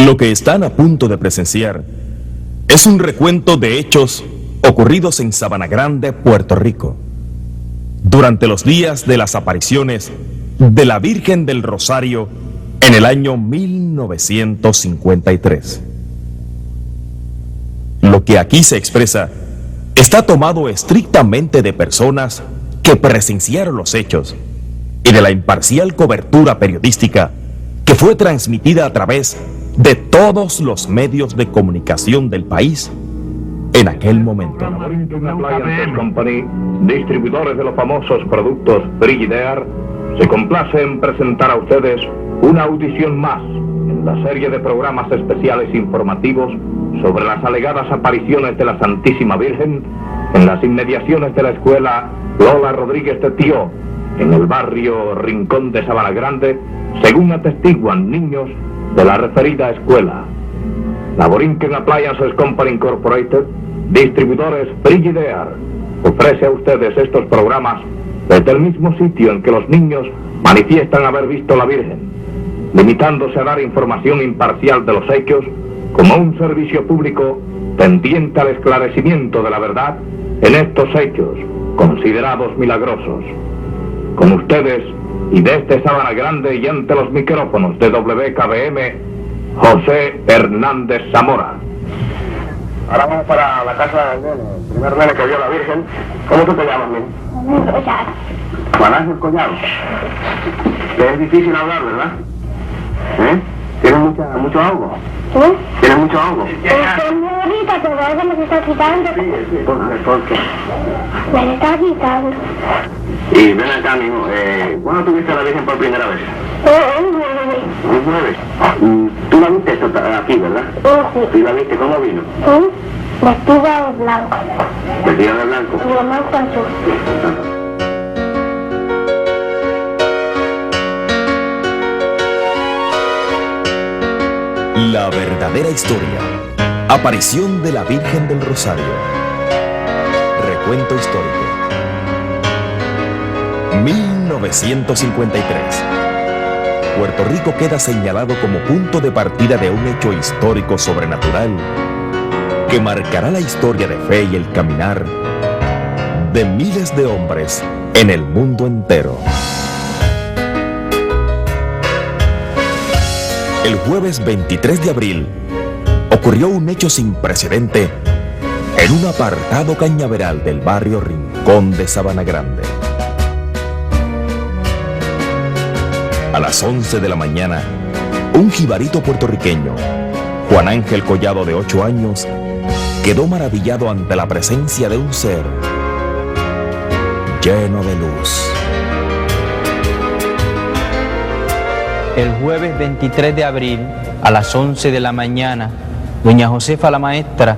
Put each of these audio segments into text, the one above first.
Lo que están a punto de presenciar es un recuento de hechos ocurridos en Sabana Grande, Puerto Rico, durante los días de las apariciones de la Virgen del Rosario en el año 1953. Lo que aquí se expresa está tomado estrictamente de personas que presenciaron los hechos y de la imparcial cobertura periodística que fue transmitida a través de todos los medios de comunicación del país en aquel momento. Appliances Company, distribuidores de los famosos productos Frigidaire, se complace en presentar a ustedes una audición más en la serie de programas especiales informativos sobre las alegadas apariciones de la Santísima Virgen en las inmediaciones de la escuela Lola Rodríguez de Tío, en el barrio Rincón de Sabana Grande, según atestiguan niños de la referida escuela. La Borinquen Appliances Company Incorporated, distribuidores Frigidaire, ofrece a ustedes estos programas desde el mismo sitio en que los niños manifiestan haber visto la Virgen, limitándose a dar información imparcial de los hechos como un servicio público tendiente al esclarecimiento de la verdad en estos hechos considerados milagrosos. Con ustedes, y desde Sabana Grande y ante los micrófonos de WKBM, José Hernández Zamora. Ahora vamos para la casa del nene, el primer nene que vio a la Virgen. ¿Cómo tú te llamas, nene? Juan Ángel Collado. Que es difícil hablar, ¿verdad? ¿Tienes mucho ahogo? ¿Sí? ¿Tienes mucho ahogo? Estoy muy bonita, pero ahora me se está quitando. Sí. ¿Por qué? Me se está quitando. Y ven acá, mijo. ¿Cuándo tuviste a la Virgen por primera vez? Un jueves. ¿Tú la viste aquí, verdad? Sí. ¿Y la viste? ¿Cómo vino? Sí. Vestida de blanco. Vestida de blanco. Y lo más azul. La verdadera historia. Aparición de la Virgen del Rosario. Recuento histórico. 1953. Puerto Rico queda señalado como punto de partida de un hecho histórico sobrenatural que marcará la historia de fe y el caminar de miles de hombres en el mundo entero. El jueves 23 de abril ocurrió un hecho sin precedente en un apartado cañaveral del barrio Rincón de Sabana Grande. A las 11 de la mañana, un jibarito puertorriqueño, Juan Ángel Collado, de 8 años, quedó maravillado ante la presencia de un ser lleno de luz. El jueves 23 de abril, a las 11 de la mañana, doña Josefa, la maestra,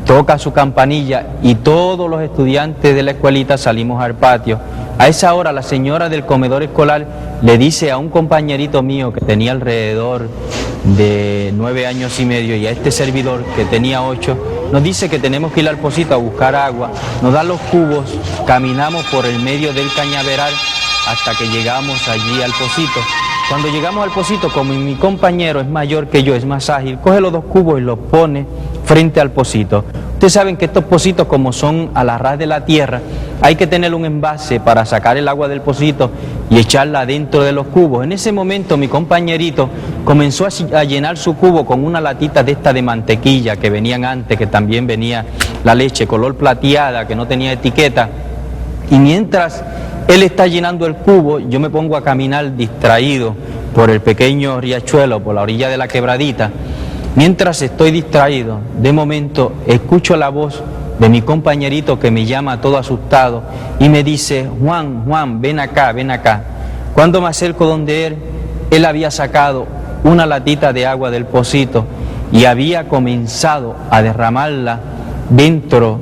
toca su campanilla y todos los estudiantes de la escuelita salimos al patio. A esa hora la señora del comedor escolar le dice a un compañerito mío que tenía alrededor de 9 años y medio y a este servidor que tenía 8, nos dice que tenemos que ir al pocito a buscar agua, nos dan los cubos, caminamos por el medio del cañaveral hasta que llegamos allí al pocito. Cuando llegamos al pocito, como mi compañero es mayor que yo, es más ágil, coge los 2 cubos y los pone frente al pocito. Ustedes saben que estos pocitos, como son a la ras de la tierra, hay que tener un envase para sacar el agua del pocito y echarla dentro de los cubos. En ese momento mi compañerito comenzó a llenar su cubo con una latita de esta de mantequilla que venían antes, que también venía la leche color plateada, que no tenía etiqueta. Y mientras él está llenando el cubo, yo me pongo a caminar distraído por el pequeño riachuelo, por la orilla de la quebradita. Mientras estoy distraído, de momento escucho la voz de mi compañerito que me llama todo asustado y me dice: Juan, ven acá, ven acá. Cuando me acerco donde él había sacado una latita de agua del pocito y había comenzado a derramarla dentro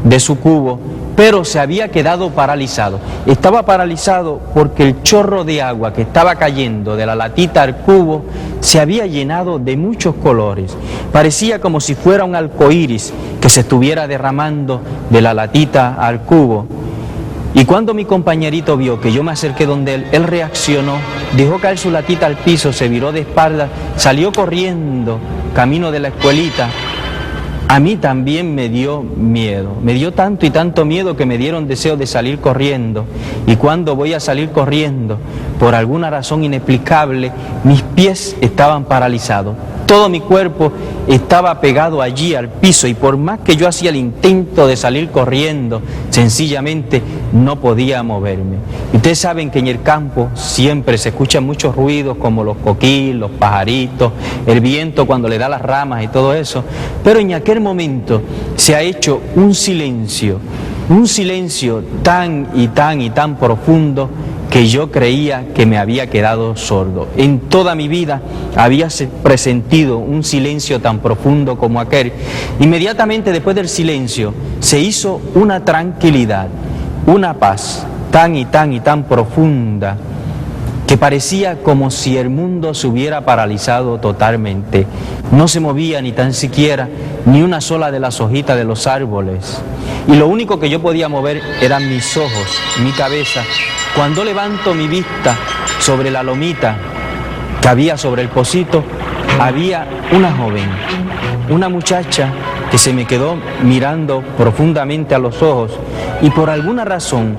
de su cubo, pero se había quedado paralizado. Estaba paralizado porque el chorro de agua que estaba cayendo de la latita al cubo se había llenado de muchos colores. Parecía como si fuera un arcoíris que se estuviera derramando de la latita al cubo. Y cuando mi compañerito vio que yo me acerqué donde él reaccionó, dejó caer su latita al piso, se viró de espalda, salió corriendo, camino de la escuelita. A mí también me dio miedo, me dio tanto y tanto miedo que me dieron deseo de salir corriendo. Y cuando voy a salir corriendo, por alguna razón inexplicable, mis pies estaban paralizados. Todo mi cuerpo estaba pegado allí al piso y por más que yo hacía el intento de salir corriendo, sencillamente no podía moverme. Y ustedes saben que en el campo siempre se escuchan muchos ruidos como los coquí, los pajaritos, el viento cuando le da las ramas y todo eso, pero en aquel momento se ha hecho un silencio tan y tan profundo que yo creía que me había quedado sordo. En toda mi vida había presentido un silencio tan profundo como aquel. Inmediatamente después del silencio se hizo una tranquilidad, una paz tan y tan profunda que parecía como si el mundo se hubiera paralizado totalmente. No se movía ni tan siquiera ni una sola de las hojitas de los árboles. Y lo único que yo podía mover eran mis ojos, mi cabeza. Cuando levanto mi vista sobre la lomita que había sobre el pocito, había una joven, una muchacha que se me quedó mirando profundamente a los ojos y por alguna razón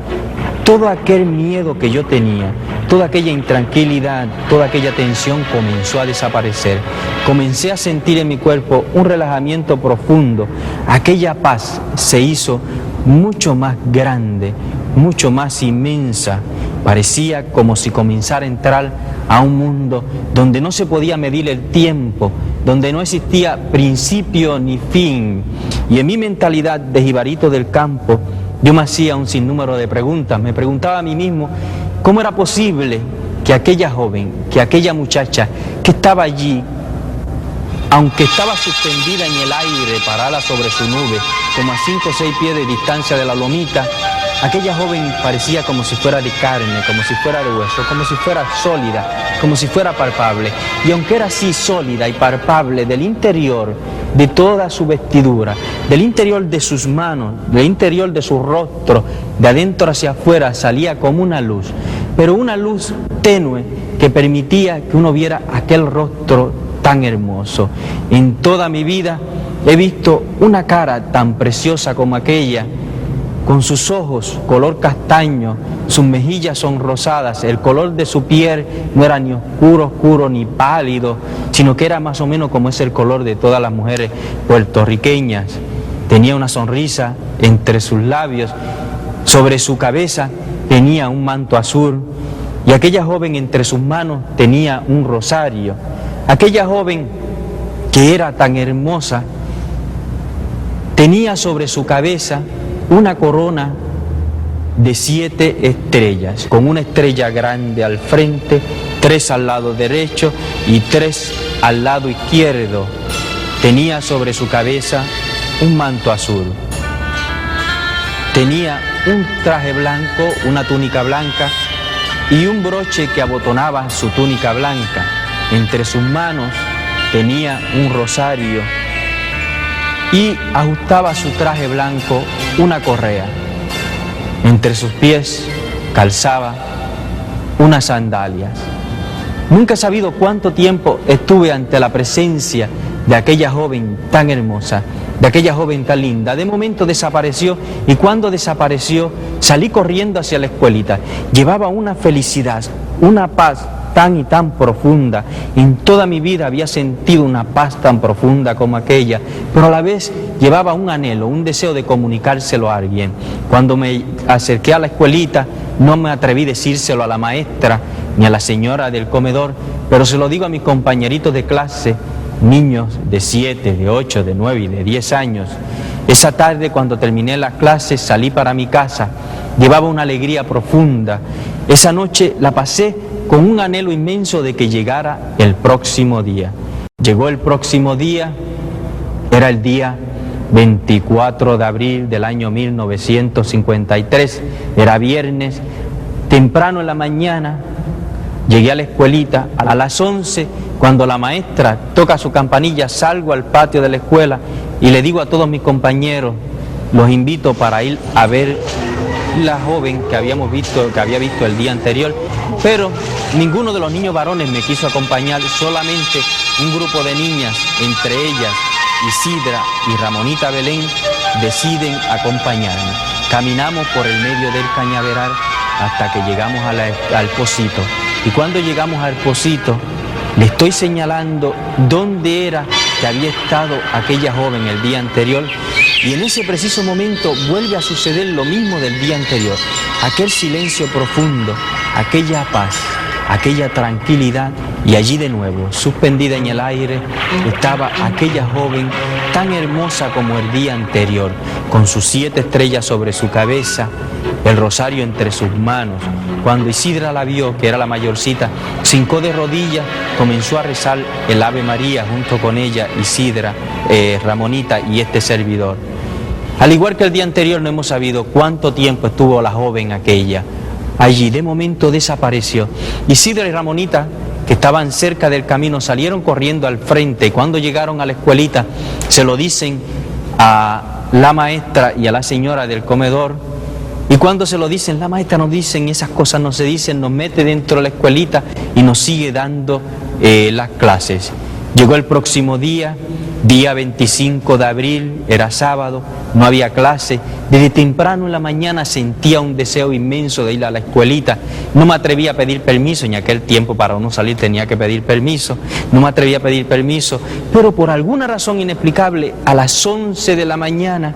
todo aquel miedo que yo tenía, toda aquella intranquilidad, toda aquella tensión comenzó a desaparecer. Comencé a sentir en mi cuerpo un relajamiento profundo. Aquella paz se hizo mucho más grande, mucho más inmensa. Parecía como si comenzara a entrar a un mundo donde no se podía medir el tiempo, donde no existía principio ni fin. Y en mi mentalidad de jibarito del campo, yo me hacía un sinnúmero de preguntas. Me preguntaba a mí mismo cómo era posible que aquella joven, que aquella muchacha que estaba allí, aunque estaba suspendida en el aire, parada sobre su nube, como a 5 o 6 pies de distancia de la lomita, aquella joven parecía como si fuera de carne, como si fuera de hueso, como si fuera sólida, como si fuera palpable. Y aunque era así sólida y palpable del interior de toda su vestidura, del interior de sus manos, del interior de su rostro, de adentro hacia afuera salía como una luz, pero una luz tenue que permitía que uno viera aquel rostro tan hermoso. En toda mi vida he visto una cara tan preciosa como aquella, con sus ojos color castaño, sus mejillas sonrosadas, el color de su piel no era ni oscuro ni pálido, sino que era más o menos como es el color de todas las mujeres puertorriqueñas. Tenía una sonrisa entre sus labios, sobre su cabeza tenía un manto azul y aquella joven entre sus manos tenía un rosario. Aquella joven que era tan hermosa tenía sobre su cabeza una corona de 7 estrellas, con una estrella grande al frente, 3 al lado derecho y 3 al lado izquierdo. Tenía sobre su cabeza un manto azul. Tenía un traje blanco, una túnica blanca y un broche que abotonaba su túnica blanca. Entre sus manos tenía un rosario y ajustaba su traje blanco una correa. Entre sus pies calzaba unas sandalias. Nunca he sabido cuánto tiempo estuve ante la presencia de aquella joven tan hermosa, de aquella joven tan linda. De momento desapareció y cuando desapareció salí corriendo hacia la escuelita. Llevaba una felicidad, una paz tan y tan profunda. En toda mi vida había sentido una paz tan profunda como aquella, pero a la vez llevaba un anhelo, un deseo de comunicárselo a alguien. Cuando me acerqué a la escuelita, no me atreví a decírselo a la maestra ni a la señora del comedor, pero se lo digo a mis compañeritos de clase, niños de 7, de 8, de 9 y de 10 años. Esa tarde, cuando terminé las clases, salí para mi casa. Llevaba una alegría profunda. Esa noche la pasé con un anhelo inmenso de que llegara el próximo día. Llegó el próximo día, era el día 24 de abril del año 1953, era viernes, temprano en la mañana, llegué a la escuelita, a las 11, cuando la maestra toca su campanilla, salgo al patio de la escuela y le digo a todos mis compañeros, los invito para ir a ver la joven que había visto el día anterior, pero ninguno de los niños varones me quiso acompañar, solamente un grupo de niñas, entre ellas Isidra y Ramonita Belén, deciden acompañarme. Caminamos por el medio del cañaveral hasta que llegamos al pocito. Y cuando llegamos al pocito, le estoy señalando dónde era que había estado aquella joven el día anterior, y en ese preciso momento vuelve a suceder lo mismo del día anterior. Aquel silencio profundo, aquella paz, aquella tranquilidad, y allí de nuevo, suspendida en el aire, estaba aquella joven tan hermosa como el día anterior, con sus 7 estrellas sobre su cabeza, el rosario entre sus manos. Cuando Isidra la vio, que era la mayorcita, se hincó de rodillas, comenzó a rezar el Ave María junto con ella, Isidra, Ramonita y este servidor. Al igual que el día anterior, no hemos sabido cuánto tiempo estuvo la joven aquella. Allí de momento desapareció. Isidra y Ramonita, que estaban cerca del camino, salieron corriendo al frente, y cuando llegaron a la escuelita se lo dicen a la maestra y a la señora del comedor, y cuando se lo dicen, la maestra nos dicen, esas cosas no se dicen, nos mete dentro de la escuelita y nos sigue dando las clases. Llegó el próximo día 25 de abril, era sábado, no había clase. Desde temprano en la mañana sentía un deseo inmenso de ir a la escuelita. No me atrevía a pedir permiso, en aquel tiempo para uno salir tenía que pedir permiso. No me atrevía a pedir permiso, pero por alguna razón inexplicable, a las 11 de la mañana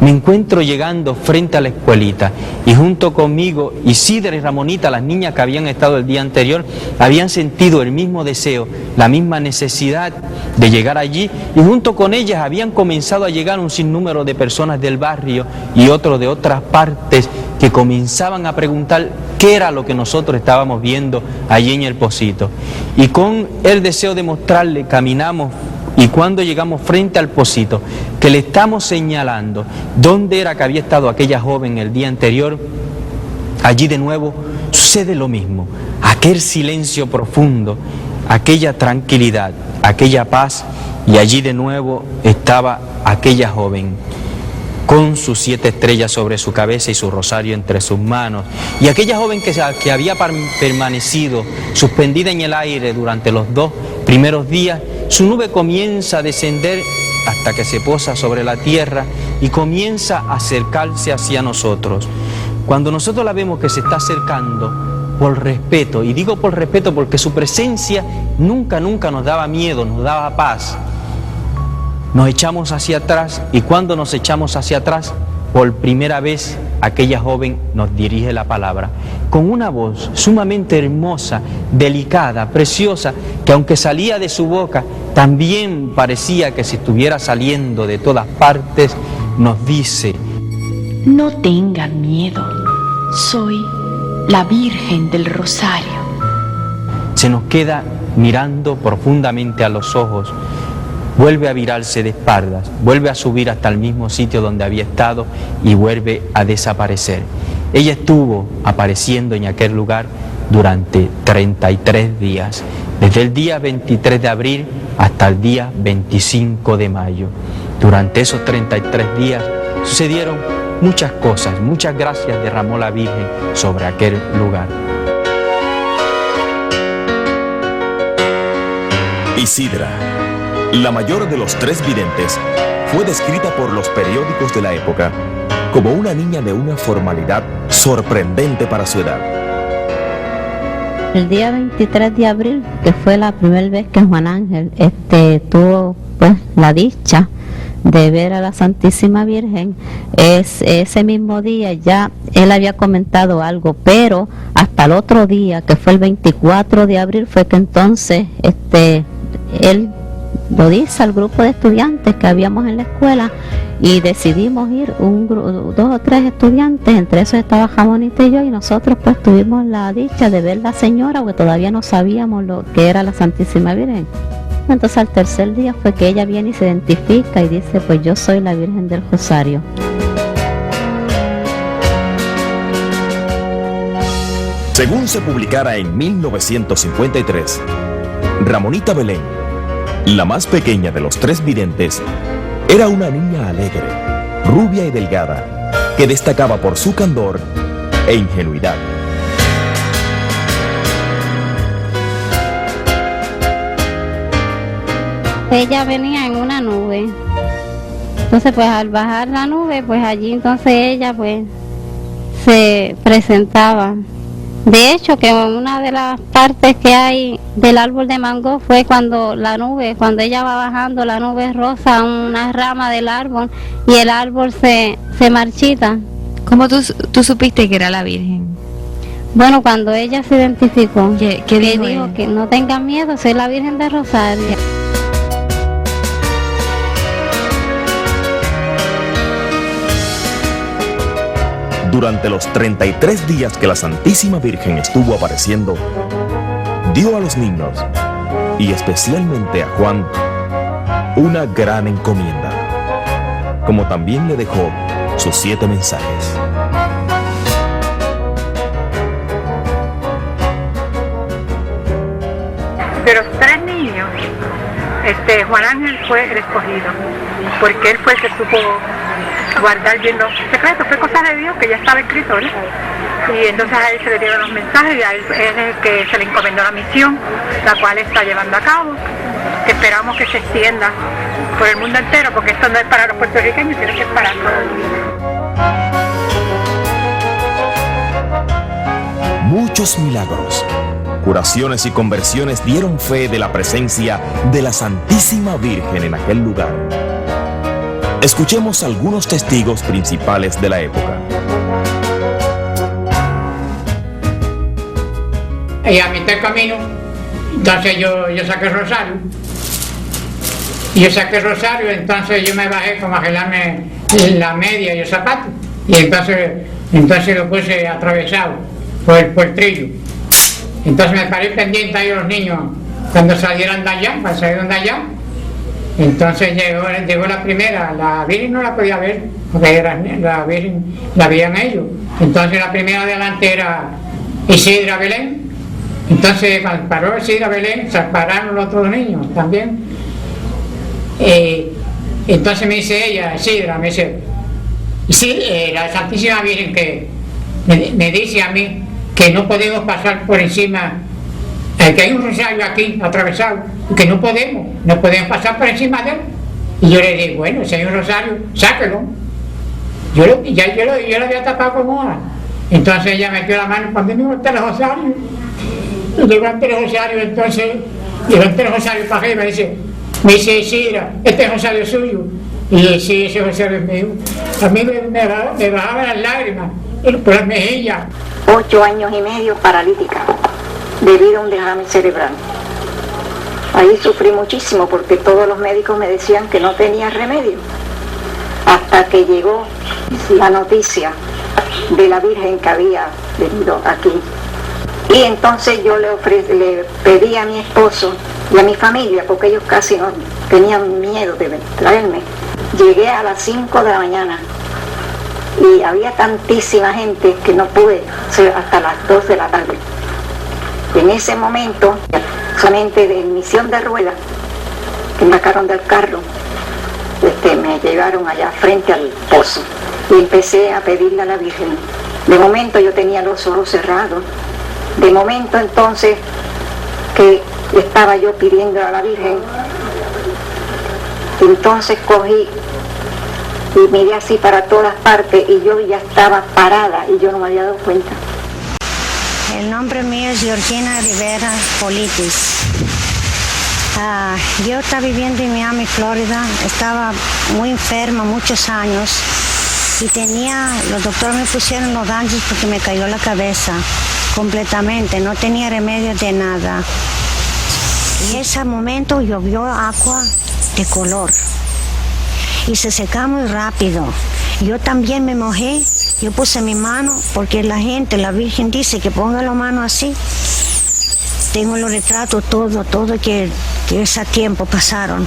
me encuentro llegando frente a la escuelita, y junto conmigo Isidra y Ramonita, las niñas que habían estado el día anterior, habían sentido el mismo deseo, la misma necesidad de llegar allí, y junto con ellas habían comenzado a llegar un sinnúmero de personas del barrio y otros de otras partes que comenzaban a preguntar qué era lo que nosotros estábamos viendo allí en el pocito. Y con el deseo de mostrarle, caminamos, y cuando llegamos frente al pocito, que le estamos señalando dónde era que había estado aquella joven el día anterior, allí de nuevo sucede lo mismo. Aquel silencio profundo, aquella tranquilidad, aquella paz, y allí de nuevo estaba aquella joven con sus 7 estrellas sobre su cabeza y su rosario entre sus manos. Y aquella joven que había permanecido suspendida en el aire durante los 2 primeros días, su nube comienza a descender hasta que se posa sobre la tierra y comienza a acercarse hacia nosotros. Cuando nosotros la vemos que se está acercando, por respeto, y digo por respeto porque su presencia nunca nos daba miedo, nos daba paz, nos echamos hacia atrás, y cuando nos echamos hacia atrás, por primera vez aquella joven nos dirige la palabra, con una voz sumamente hermosa, delicada, preciosa, que aunque salía de su boca, también parecía que si estuviera saliendo de todas partes, nos dice: no tengan miedo, soy la Virgen del Rosario. Se nos queda mirando profundamente a los ojos, vuelve a virarse de espaldas, vuelve a subir hasta el mismo sitio donde había estado y vuelve a desaparecer. Ella estuvo apareciendo en aquel lugar durante 33 días, desde el día 23 de abril hasta el día 25 de mayo. Durante esos 33 días sucedieron muchas cosas, muchas gracias derramó la Virgen sobre aquel lugar. Isidra, la mayor de los 3 videntes, fue descrita por los periódicos de la época como una niña de una formalidad sorprendente para su edad. El día 23 de abril, que fue la primera vez que Juan Ángel tuvo pues la dicha de ver a la Santísima Virgen, ese mismo día ya él había comentado algo, pero hasta el otro día, que fue el 24 de abril, fue que entonces él lo dice al grupo de estudiantes que habíamos en la escuela, y decidimos ir 2 o 3 estudiantes, entre esos estaba Jamonita y yo, y nosotros pues tuvimos la dicha de ver la señora, porque todavía no sabíamos lo que era la Santísima Virgen. Entonces al tercer día fue que ella viene y se identifica y dice: pues yo soy la Virgen del Rosario. Según se publicara en 1953, Ramonita Belén, la más pequeña de los 3 videntes, era una niña alegre, rubia y delgada, que destacaba por su candor e ingenuidad. Ella venía en una nube. Entonces, pues al bajar la nube, pues allí entonces ella pues se presentaba. De hecho, que una de las partes que hay del árbol de mango fue cuando ella va bajando, la nube roza una rama del árbol y el árbol se marchita. ¿Cómo tú supiste que era la Virgen? Bueno, cuando ella se identificó, ¿Qué dijo ella? que no tengan miedo, soy la Virgen de Rosario. Durante los 33 días que la Santísima Virgen estuvo apareciendo, dio a los niños, y especialmente a Juan, una gran encomienda, como también le dejó sus 7 mensajes. De los 3 niños, Juan Ángel fue el escogido, porque él fue el que supo guardar bien los secretos. Fue cosa de Dios, que ya estaba escrito, ¿no? Y entonces a él se le dieron los mensajes y a él es el que se le encomendó la misión, la cual está llevando a cabo, que esperamos que se extienda por el mundo entero, porque esto no es para los puertorriqueños, sino que es para todos. Muchos milagros, curaciones y conversiones dieron fe de la presencia de la Santísima Virgen en aquel lugar. Escuchemos algunos testigos principales de la época. Y a mitad del camino, entonces yo saqué el rosario. Y yo saqué el rosario, entonces yo me bajé como a gelarme la media y el zapato. Y entonces lo puse atravesado por el trillo. Entonces me paré pendiente ahí a los niños cuando salieran de allá, cuando salieron de allá. Entonces llegó la primera, la Virgen no la podía ver, porque la Virgen la veían ellos. Entonces la primera adelante era Isidra Belén. Entonces cuando paró Isidra Belén, se pararon los otros niños también. Entonces me dice ella, Isidra, me dice, la Santísima Virgen que me dice a mí que no podemos pasar por encima, que hay un rosario aquí atravesado, y que no podemos pasar por encima de él. Y yo le dije, bueno, si hay un rosario, sáquelo. Yo lo había tapado con hoja. Entonces ella metió la mano cuando me levanté el rosario. Y levanté el rosario, entonces levanté el rosario para arriba y me dice Isidra, este es rosario suyo. Y yo, sí, ese rosario es mío. A mí me bajaban las lágrimas por las mejillas. 8 años y medio paralítica, debido a un derrame cerebral. Ahí sufrí muchísimo porque todos los médicos me decían que no tenía remedio. Hasta que llegó la noticia de la Virgen que había venido aquí. Y entonces yo le pedí a mi esposo y a mi familia, porque ellos casi no tenían miedo de traerme. Llegué a las 5 de la mañana y había tantísima gente que no pude hasta las 2 de la tarde. En ese momento, solamente de misión de ruedas, que me sacaron del carro, me llevaron allá frente al pozo y empecé a pedirle a la Virgen. De momento yo tenía los ojos cerrados. De momento entonces que estaba yo pidiendo a la Virgen, entonces cogí y miré así para todas partes y yo ya estaba parada y yo no me había dado cuenta. El nombre mío es Georgina Rivera Politis. Yo estaba viviendo en Miami, Florida. Estaba muy enferma muchos años y los doctores me pusieron los ganchos porque me cayó la cabeza completamente. No tenía remedio de nada. Y en ese momento llovió agua de color y se secó muy rápido. Yo también me mojé. Yo puse mi mano porque la Virgen dice que ponga la mano así. Tengo los retratos, todo que ese tiempo pasaron.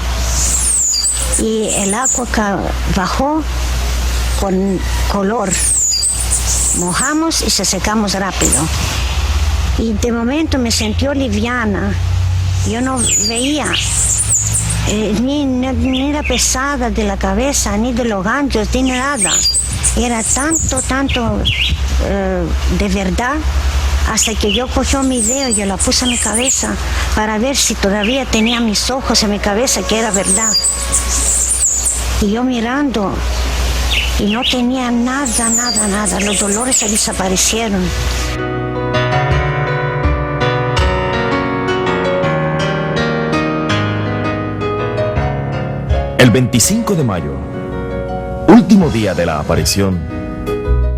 Y el agua bajó con color. Mojamos y se secamos rápido. Y de momento me sentí liviana. Yo no veía, ni era pesada de la cabeza, ni de los ganchos, ni nada. Era tanto de verdad, hasta que yo cogí mi dedo y yo la puse en mi cabeza para ver si todavía tenía mis ojos en mi cabeza, que era verdad. Y yo mirando, y no tenía nada, los dolores se desaparecieron. El 25 de mayo, último día de la aparición,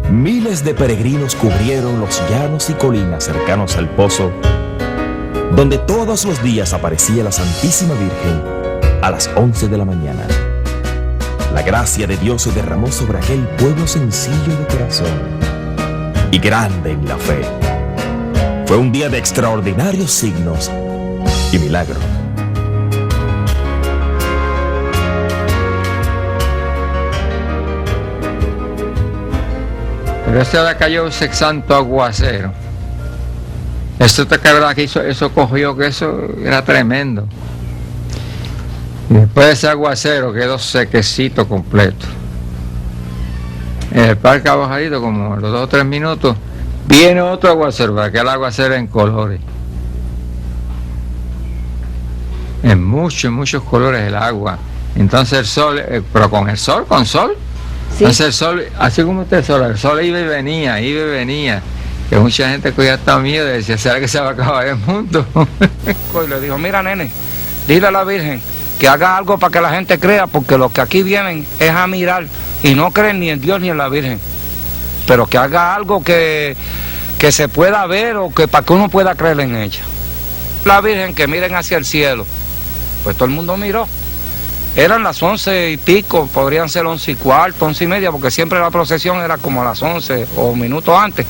miles de peregrinos cubrieron los llanos y colinas cercanos al pozo, donde todos los días aparecía la Santísima Virgen a las 11 de la mañana. La gracia de Dios se derramó sobre aquel pueblo sencillo de corazón y grande en la fe. Fue un día de extraordinarios signos y milagros. Pero ese día cayó un santo aguacero. Eso te verdad que eso cogió, que eso era tremendo. Y después de ese aguacero quedó sequecito completo. En el parque abajadito, como a los 2 o 3 minutos, viene otro aguacero, para que el aguacero en colores. En muchos colores el agua. Entonces el sol, pero con sol. Sí. Entonces el sol, así como el sol iba y venía. Que mucha gente cogía hasta miedo y decía, ¿será que se va a acabar el mundo? Y le dijo, mira nene, dile a la Virgen que haga algo para que la gente crea, porque los que aquí vienen es a mirar y no creen ni en Dios ni en la Virgen. Pero que haga algo que se pueda ver o que para que uno pueda creer en ella. La Virgen, que miren hacia el cielo. Pues todo el mundo miró. Eran las 11 y pico, podrían ser 11 y cuarto, 11 y media, porque siempre la procesión era como a las 11 o minutos antes.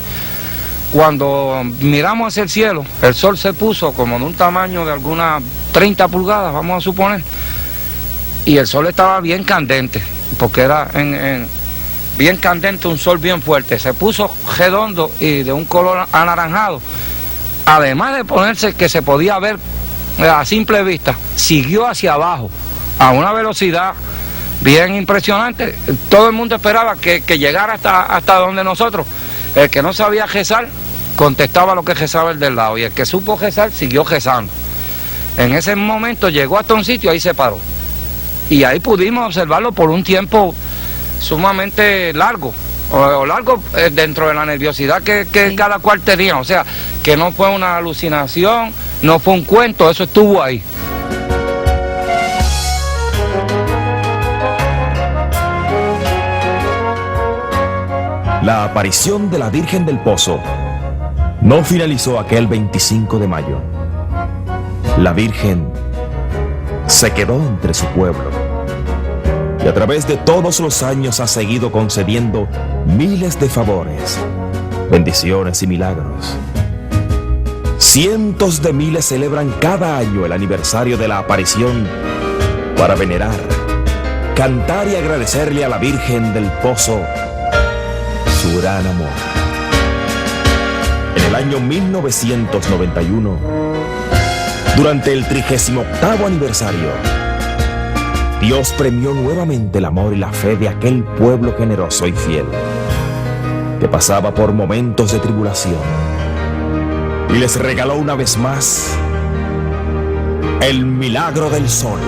Cuando miramos hacia el cielo, el sol se puso como de un tamaño de algunas 30 pulgadas, vamos a suponer, y el sol estaba bien candente, porque era bien candente, un sol bien fuerte. Se puso redondo y de un color anaranjado. Además de ponerse que se podía ver a simple vista, siguió hacia abajo a una velocidad bien impresionante. Todo el mundo esperaba que llegara hasta donde nosotros. El que no sabía rezar, contestaba lo que rezaba el del lado, y el que supo rezar, siguió rezando. En ese momento llegó hasta un sitio, ahí se paró. Y ahí pudimos observarlo por un tiempo sumamente largo, o largo dentro de la nerviosidad que sí, cada cual tenía. O sea, que no fue una alucinación, no fue un cuento, eso estuvo ahí. La aparición de la Virgen del Pozo no finalizó aquel 25 de mayo. La Virgen se quedó entre su pueblo y a través de todos los años ha seguido concediendo miles de favores, bendiciones y milagros. Cientos de miles celebran cada año el aniversario de la aparición para venerar, cantar y agradecerle a la Virgen del Pozo su gran amor. En el año 1991, durante el 38º aniversario, Dios premió nuevamente el amor y la fe de aquel pueblo generoso y fiel, que pasaba por momentos de tribulación, y les regaló una vez más el milagro del sol.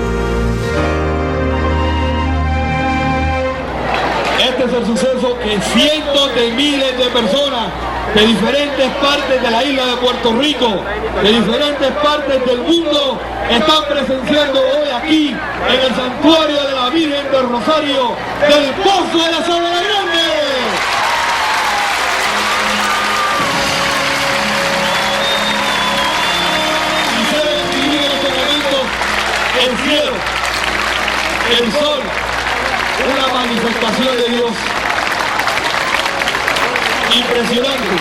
Este es el suceso que cientos de miles de personas de diferentes partes de la isla de Puerto Rico, de diferentes partes del mundo, están presenciando hoy aquí en el santuario de la Virgen del Rosario del Pozo de la Sabana Grande. Y se ven vivir en estos momentos el cielo, el sol, una manifestación de Dios impresionante.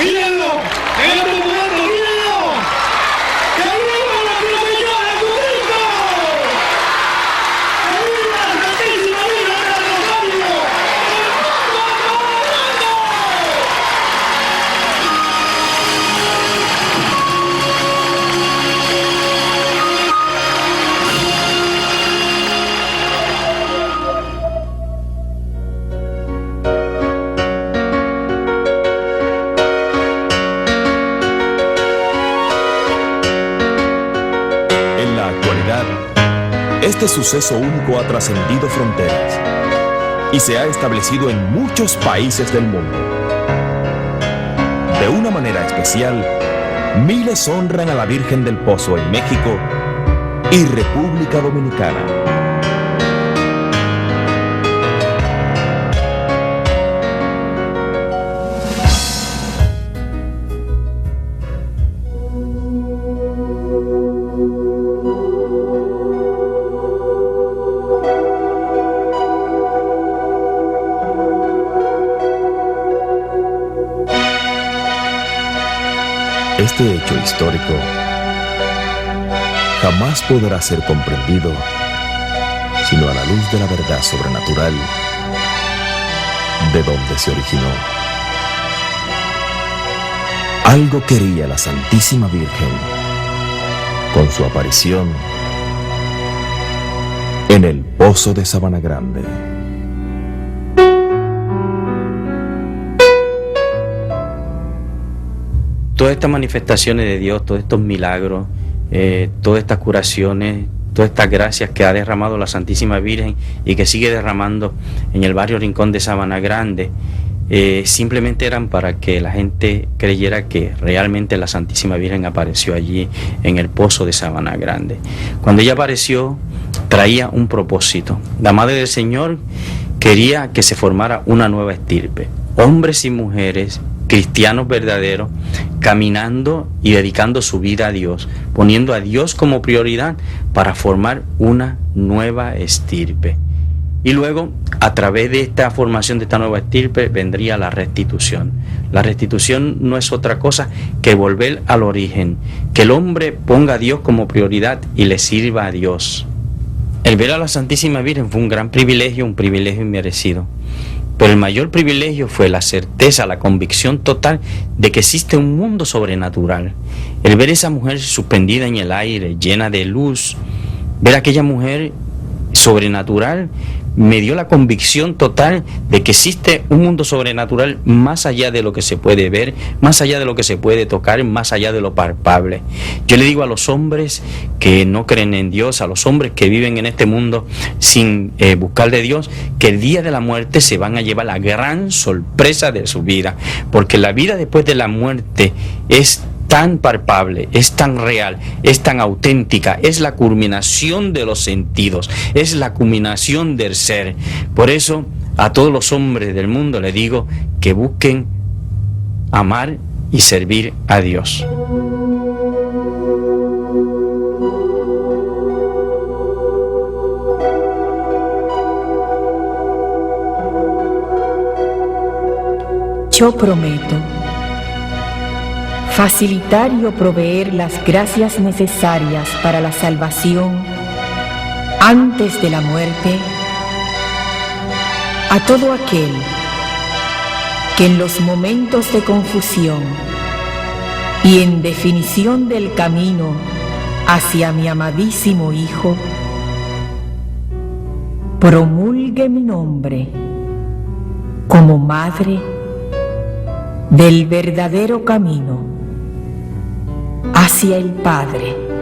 ¡Mírenlo! ¡En este momento, mírenlo! ¡Que viva nuestro Señor Jesucristo! ¡Que viva la Santísima Virgen del Rosario! Este suceso único ha trascendido fronteras y se ha establecido en muchos países del mundo. De una manera especial, miles honran a la Virgen del Pozo en México y República Dominicana. Este hecho histórico jamás podrá ser comprendido sino a la luz de la verdad sobrenatural de donde se originó. Algo quería la Santísima Virgen con su aparición en el Pozo de Sabana Grande. Todas estas manifestaciones de Dios, todos estos milagros, todas estas curaciones, todas estas gracias que ha derramado la Santísima Virgen y que sigue derramando en el barrio Rincón de Sabana Grande, simplemente eran para que la gente creyera que realmente la Santísima Virgen apareció allí en el Pozo de Sabana Grande. Cuando ella apareció, traía un propósito. La Madre del Señor quería que se formara una nueva estirpe, hombres y mujeres cristianos verdaderos, caminando y dedicando su vida a Dios, poniendo a Dios como prioridad para formar una nueva estirpe. Y luego, a través de esta formación de esta nueva estirpe, vendría la restitución. La restitución no es otra cosa que volver al origen, que el hombre ponga a Dios como prioridad y le sirva a Dios. El ver a la Santísima Virgen fue un gran privilegio, un privilegio inmerecido. Pero el mayor privilegio fue la certeza, la convicción total de que existe un mundo sobrenatural. El ver a esa mujer suspendida en el aire, llena de luz, ver a aquella mujer sobrenatural, me dio la convicción total de que existe un mundo sobrenatural más allá de lo que se puede ver, más allá de lo que se puede tocar, más allá de lo palpable. Yo le digo a los hombres que no creen en Dios, a los hombres que viven en este mundo sin buscar de Dios, que el día de la muerte se van a llevar la gran sorpresa de su vida, porque la vida después de la muerte es tan palpable, es tan real, es tan auténtica, es la culminación de los sentidos, es la culminación del ser. Por eso a todos los hombres del mundo les digo que busquen amar y servir a Dios. Yo prometo facilitar y proveer las gracias necesarias para la salvación antes de la muerte a todo aquel que en los momentos de confusión y en definición del camino hacia mi amadísimo Hijo, promulgue mi nombre como madre del verdadero camino hacia el Padre.